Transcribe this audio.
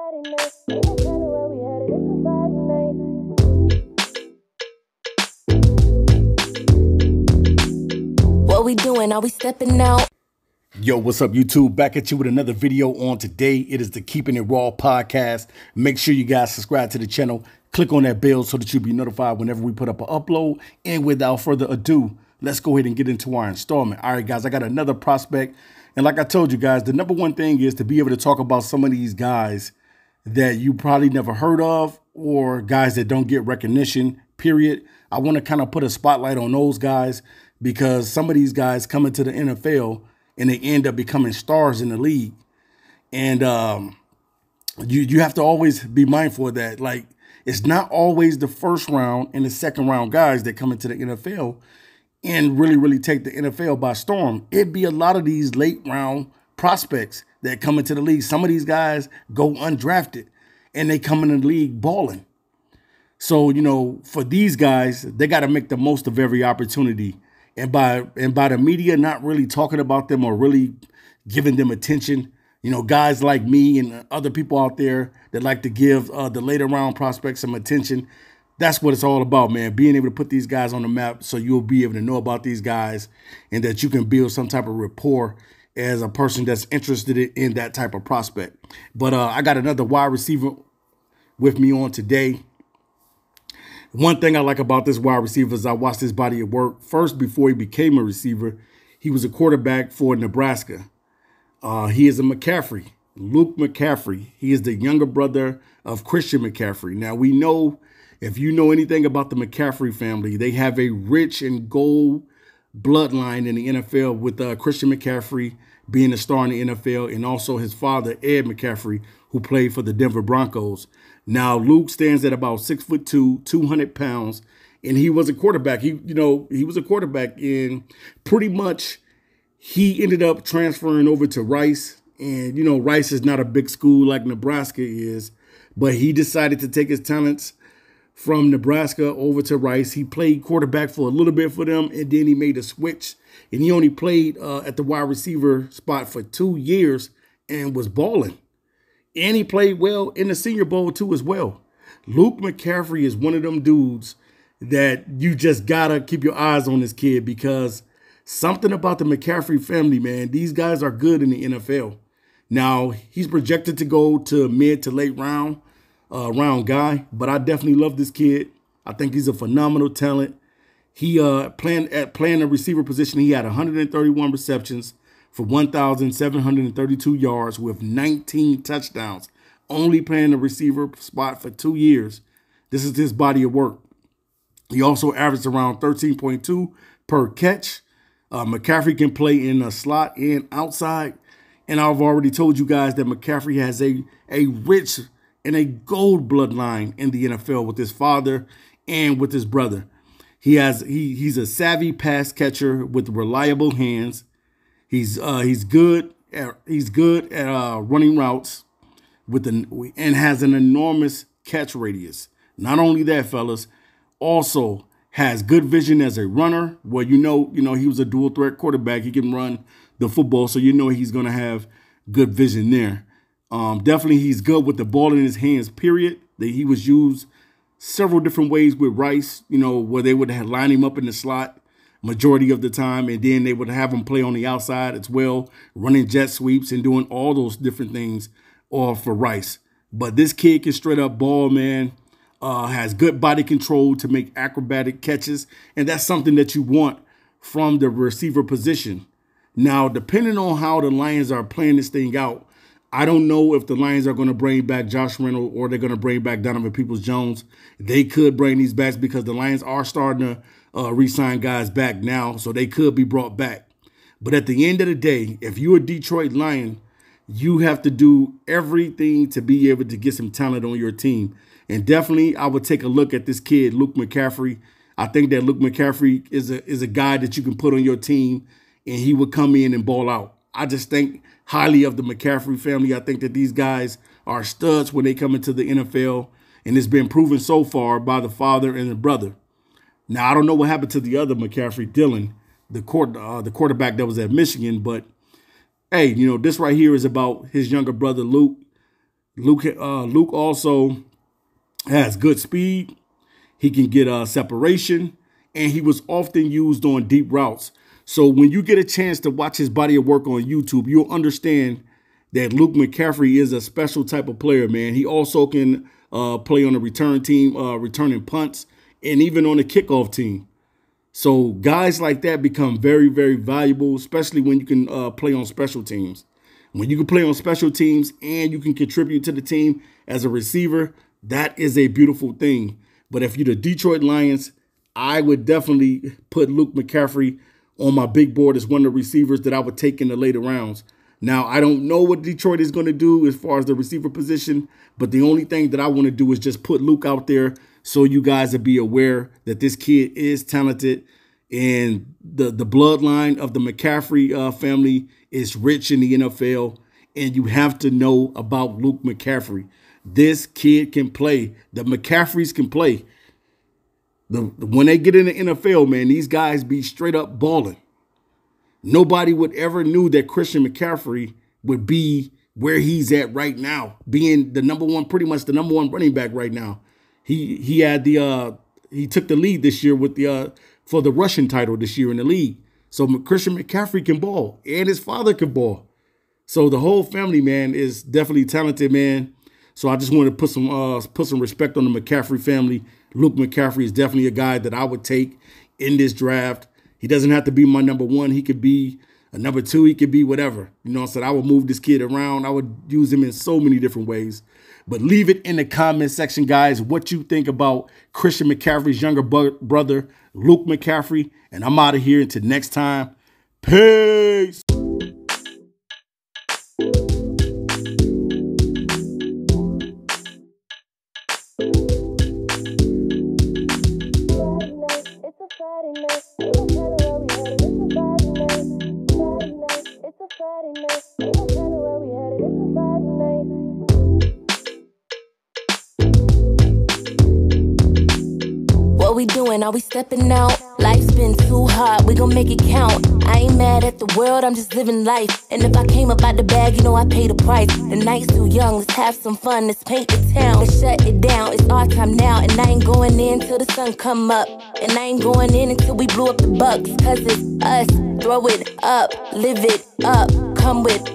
Friday night. Ain't no telling where we headed. It's a Friday night. What we doing? Are we stepping out? Yo, what's up, YouTube? Back at you with another video on today. It is the Keeping It Raw podcast. Make sure you guys subscribe to the channel. Click on that bell so that you'll be notified whenever we put up an upload. And without further ado, let's go ahead and get into our installment. All right, guys, I got another prospect. And like I told you guys, the number one thing is to be able to talk about some of these guys that you probably never heard of or guys that don't get recognition, period. I want to kind of put a spotlight on those guys because some of these guys come into the NFL and they end up becoming stars in the league. And you have to always be mindful of that. Like, it's not always the first round and the second round guys that come into the NFL and really take the NFL by storm. It'd be a lot of these late round prospects that come into the league. Some of these guys go undrafted and they come in the league balling. So, you know, for these guys, they got to make the most of every opportunity. And by the media not really talking about them or really giving them attention, you know, guys like me and other people out there that like to give the later round prospects some attention, that's what it's all about, man. Being able to put these guys on the map so you'll be able to know about these guys and that you can build some type of rapport as a person that's interested in that type of prospect. But I got another wide receiver with me on today. One thing I like about this wide receiver is I watched his body of work. First, before he became a receiver, he was a quarterback for Nebraska. He is a McCaffrey, Luke McCaffrey. He is the younger brother of Christian McCaffrey. Now, we know, if you know anything about the McCaffrey family, they have a rich and gold bloodline in the NFL with Christian McCaffrey being a star in the NFL and also his father, Ed McCaffrey, who played for the Denver Broncos. Now, Luke stands at about 6'2", 200 pounds, and he was a quarterback. He was a quarterback, and pretty much he ended up transferring over to Rice. And, you know, Rice is not a big school like Nebraska is, but he decided to take his talents from Nebraska over to Rice. He played quarterback for a little bit for them, and then he made a switch. And he only played at the wide receiver spot for 2 years and was balling. And he played well in the Senior Bowl, too, as well. Luke McCaffrey is one of them dudes that you just got to keep your eyes on this kid because something about the McCaffrey family, man, these guys are good in the NFL. Now, he's projected to go to mid to late round guy, but I definitely love this kid. I think he's a phenomenal talent. He playing the receiver position, he had 131 receptions for 1,732 yards with 19 touchdowns, only playing the receiver spot for 2 years. This is his body of work. He also averaged around 13.2 per catch. McCaffrey can play in a slot and outside. And I've already told you guys that McCaffrey has a rich and a gold bloodline in the NFL with his father and with his brother. He's a savvy pass catcher with reliable hands. He's good at running routes and has an enormous catch radius. Not only that, fellas, also has good vision as a runner. Well, you know he was a dual threat quarterback. He can run the football, so you know he's gonna have good vision there. Definitely, he's good with the ball in his hands. Period. He was used several different ways with Rice. You know, where they would line him up in the slot majority of the time, and then they would have him play on the outside as well, running jet sweeps and doing all those different things for Rice. But this kid can straight up ball, man. Has good body control to make acrobatic catches, and that's something that you want from the receiver position. Now, depending on how the Lions are playing this thing out, I don't know if the Lions are going to bring back Josh Reynolds or they're going to bring back Donovan Peoples-Jones. They could bring these backs because the Lions are starting to re-sign guys back now, so they could be brought back. But at the end of the day, if you're a Detroit Lion, you have to do everything to be able to get some talent on your team. And definitely, I would take a look at this kid, Luke McCaffrey. I think that Luke McCaffrey is a guy that you can put on your team, and he would come in and ball out. I just think highly of the McCaffrey family. I think that these guys are studs when they come into the NFL, and it's been proven so far by the father and the brother. Now, I don't know what happened to the other McCaffrey, Dylan, the quarterback that was at Michigan, but hey, you know, this right here is about his younger brother, Luke. Luke also has good speed. He can get separation, and he was often used on deep routes. So when you get a chance to watch his body of work on YouTube, you'll understand that Luke McCaffrey is a special type of player, man. He also can play on the return team, returning punts, and even on the kickoff team. So guys like that become very, very valuable, especially when you can play on special teams. When you can play on special teams and you can contribute to the team as a receiver, that is a beautiful thing. But if you're the Detroit Lions, I would definitely put Luke McCaffrey on my big board as one of the receivers that I would take in the later rounds. Now, I don't know what Detroit is going to do as far as the receiver position, but the only thing that I want to do is just put Luke out there so you guys will be aware that this kid is talented, and the bloodline of the McCaffrey family is rich in the NFL, and you have to know about Luke McCaffrey. This kid can play. The McCaffreys can play. When they get in the NFL, man, these guys be straight up balling. Nobody would ever knew that Christian McCaffrey would be where he's at right now, being the number one, pretty much the number one running back right now. He had he took the lead this year with for the rushing title this year in the league. So Christian McCaffrey can ball, and his father can ball. So the whole family, man, is definitely talented, man. So I just wanted to put some respect on the McCaffrey family. Luke McCaffrey is definitely a guy that I would take in this draft. He doesn't have to be my number one. He could be a number two. He could be whatever. You know what I'm saying? I would move this kid around. I would use him in so many different ways. But leave it in the comment section, guys, what you think about Christian McCaffrey's younger brother, Luke McCaffrey. And I'm out of here until next time. Peace. What we doing? Are we stepping out? Life's been too hard, we gon' make it count. I ain't mad at the world, I'm just living life. And if I came up out the bag, you know I pay the price. The night's too young, let's have some fun, let's paint the town. Let's shut it down, it's our time now. And I ain't going in till the sun come up. And I ain't going in until we blew up the Bucks. Cause it's us, throw it up, live it up, come with